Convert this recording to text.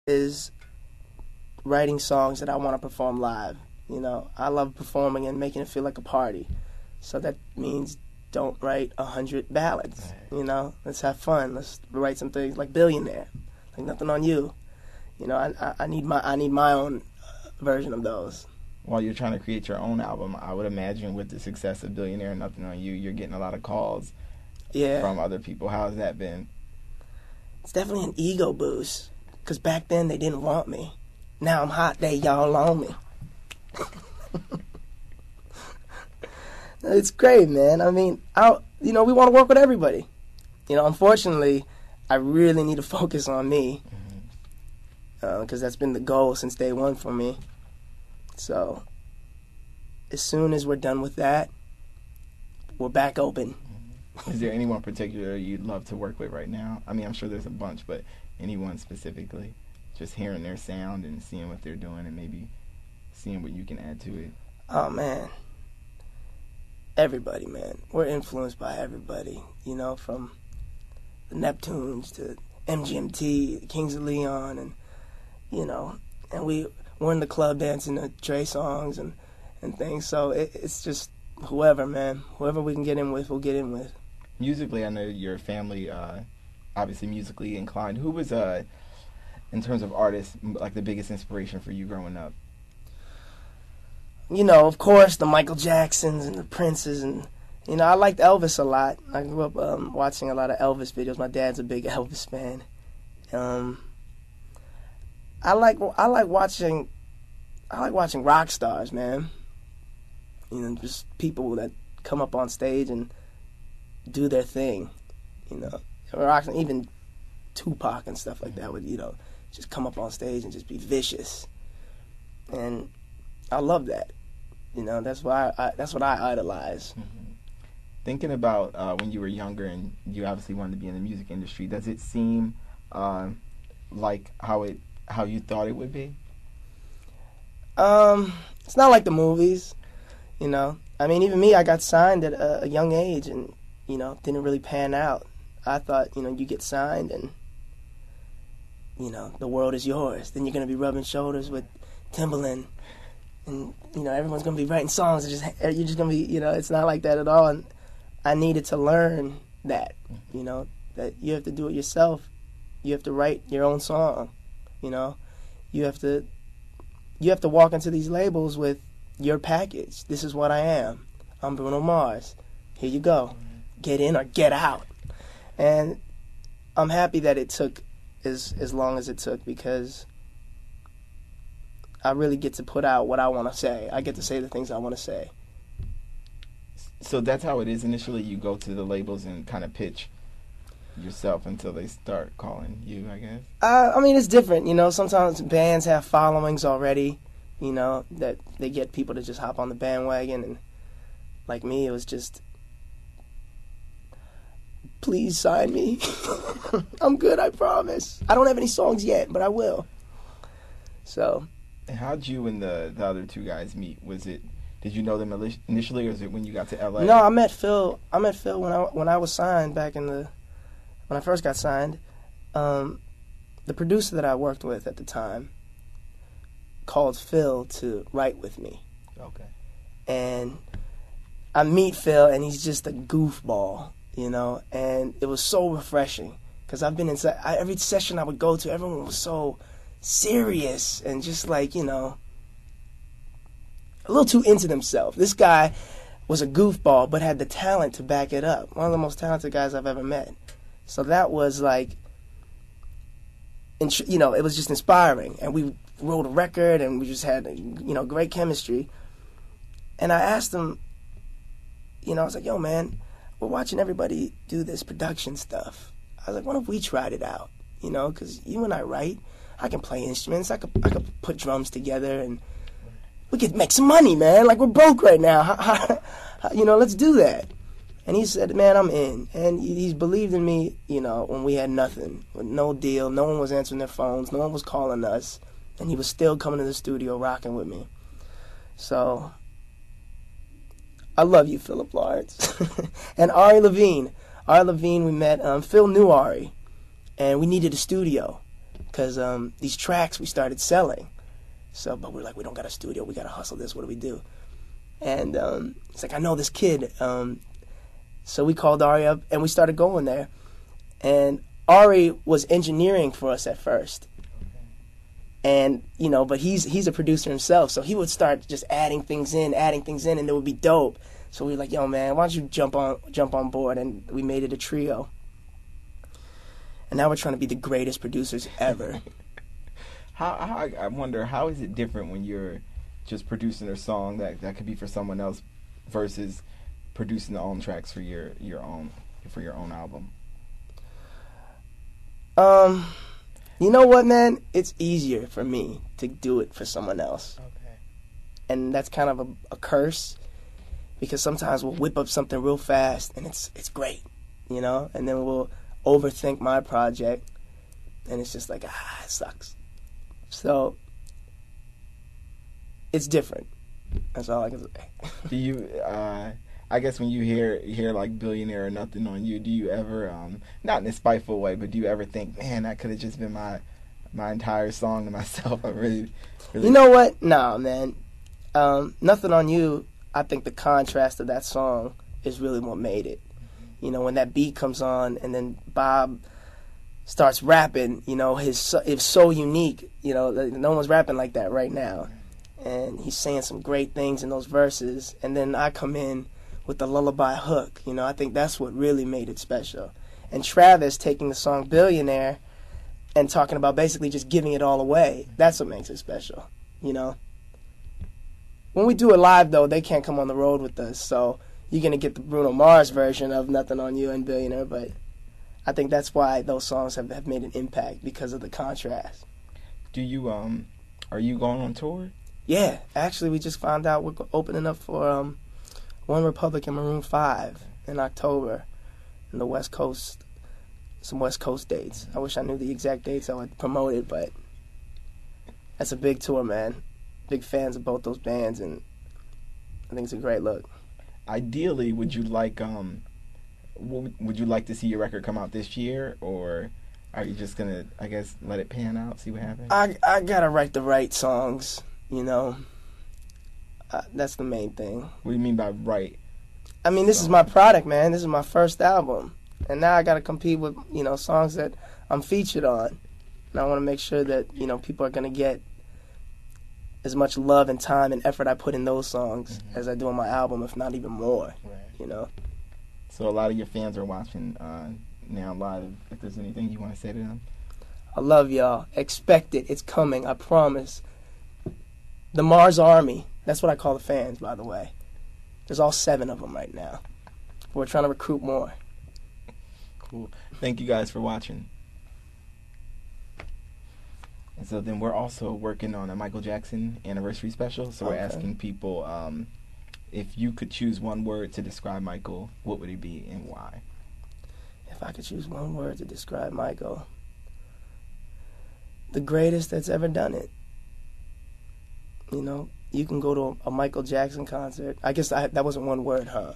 is writing songs that I want to perform live. I love performing and making it feel like a party. So that means don't write 100 ballads. Let's have fun. Let's write some things like Billionaire, like Nothing on You. I need my own version of those. While you're trying to create your own album, I would imagine with the success of Billionaire and Nothing on You, you're getting a lot of calls from other people. How has that been? It's definitely an ego boost, because back then they didn't want me. Now I'm hot, they y'all on me. It's great, man. I mean, we want to work with everybody. Unfortunately, I really need to focus on me, because that's been the goal since day one for me. So, as soon as we're done with that, we're back open. Is there anyone particular you'd love to work with right now? I mean, I'm sure there's a bunch, but anyone specifically? Just hearing their sound and seeing what they're doing and maybe seeing what you can add to it. Oh, man. Everybody, man. We're influenced by everybody, from the Neptunes to MGMT, the Kings of Leon, and, and we're in the club dancing to Dre songs and things. So it's just whoever, man. Whoever we can get in with, we'll get in with. Musically, I know your family, obviously musically inclined. Who was, in terms of artists, like the biggest inspiration for you growing up? Of course, the Michael Jacksons and the Princes, and I liked Elvis a lot. I grew up watching a lot of Elvis videos. My dad's a big Elvis fan. I like watching rock stars, man. Just people that come up on stage and do their thing. Rock, even Tupac and stuff like that would just come up on stage and just be vicious. And I love that. That's what I idolize. Thinking about when you were younger and you obviously wanted to be in the music industry, does it seem like how you thought it would be? It's not like the movies, I mean, even me, I got signed at a young age and, didn't really pan out. I thought, you get signed and, the world is yours. Then you're going to be rubbing shoulders with Timbaland. And, everyone's going to be writing songs. You're just going to be, it's not like that at all. And I needed to learn that, that you have to do it yourself. You have to write your own song, You have to walk into these labels with your package. This is what I am. I'm Bruno Mars. Here you go. Get in or get out. And I'm happy that it took as long as it took, because I really get to put out what I want to say. I get to say the things I want to say. So that's how it is initially. You go to the labels and kind of pitch yourself until they start calling you, I guess? I mean, it's different. Sometimes bands have followings already, that they get people to just hop on the bandwagon. And like me, it was just, please sign me. I'm good, I promise. I don't have any songs yet, but I will. So. And how'd you and the other two guys meet? Did you know them initially, or was it when you got to LA? No, I met Phil when I was signed when I first got signed. The producer that I worked with at the time called Phil to write with me. Okay. And I meet Phil, and he's just a goofball, and it was so refreshing, because I've been inside, every session I would go to, everyone was so serious and just like, a little too into themselves. This guy was a goofball, but had the talent to back it up. One of the most talented guys I've ever met. So that was like, it was just inspiring. And we wrote a record, and we just had, great chemistry. And I asked him, I was like, yo, man, we're watching everybody do this production stuff. I was like, why don't we try it out? Because you and I write. I can play instruments. I could put drums together, and we could make some money, man. Like, we're broke right now. Let's do that. And he said, man, I'm in. And he's believed in me, when we had nothing, with no deal. No one was answering their phones. No one was calling us. And he was still coming to the studio rocking with me. So, I love you, Philip Lawrence. And Ari Levine, we met. Phil knew Ari, and we needed a studio. because these tracks we started selling. So, but we're like, we don't got a studio. We got to hustle this. What do we do? And it's like, I know this kid. So we called Ari up, and we started going there. And Ari was engineering for us at first. And, you know, but he's a producer himself. So he would start just adding things in, and it would be dope. So we were like, yo, man, why don't you jump on board? And we made it a trio. And now we're trying to be the greatest producers ever. I wonder, how is it different when you're just producing a song that could be for someone else versus producing the own tracks for your own album? You know what, man? It's easier for me to do it for someone else. Okay. And that's kind of a curse, because sometimes we'll whip up something real fast and it's great, you know? And then we'll overthink my project and it's just like, it sucks. So it's different. That's all I can say. Do you I guess when you hear like Billionaire or Nothing on You, do you ever not in a spiteful way, but do you ever think, man, that could have just been my entire song to myself? I really You know what? Nah, man. Nothing on You, I think the contrast of that song is really what made it. You know, when that beat comes on and then Bob starts rapping, you know, it's so unique. You know, no one's rapping like that right now. And he's saying some great things in those verses. And then I come in with the lullaby hook. You know, I think that's what really made it special. And Travis taking the song Billionaire and talking about basically just giving it all away, that's what makes it special, you know. When we do it live, though, they can't come on the road with us, so you're going to get the Bruno Mars version of Nothing on You and Billionaire, but I think that's why those songs have made an impact, because of the contrast. Do you, are you going on tour? Yeah, actually, we just found out we're opening up for One Republic and Maroon 5 in October in the West Coast, some West Coast dates. I wish I knew the exact dates I would promote it, but that's a big tour, man. Big fans of both those bands, and I think it's a great look. Ideally, would you like to see your record come out this year, or are you just gonna, I guess, let it pan out, see what happens? I gotta write the right songs, you know. That's the main thing. What do you mean by right? I mean, this is my product, man. This is my first album, and now I gotta compete with, you know, songs that I'm featured on, and I want to make sure that, you know, people are gonna get as much love and time and effort I put in those songs as I do on my album, if not even more. Right. You know. So a lot of your fans are watching now live. If there's anything you want to say to them, I love y'all. Expect it. It's coming. I promise. The Mars Army. That's what I call the fans, by the way. There's all 7 of them right now. We're trying to recruit more. Cool. Thank you guys for watching. And so then we're also working on a Michael Jackson anniversary special. So we're asking people, if you could choose one word to describe Michael, what would it be and why? If I could choose one word to describe Michael, the greatest that's ever done it. You know, you can go to a Michael Jackson concert. I guess that wasn't one word, huh?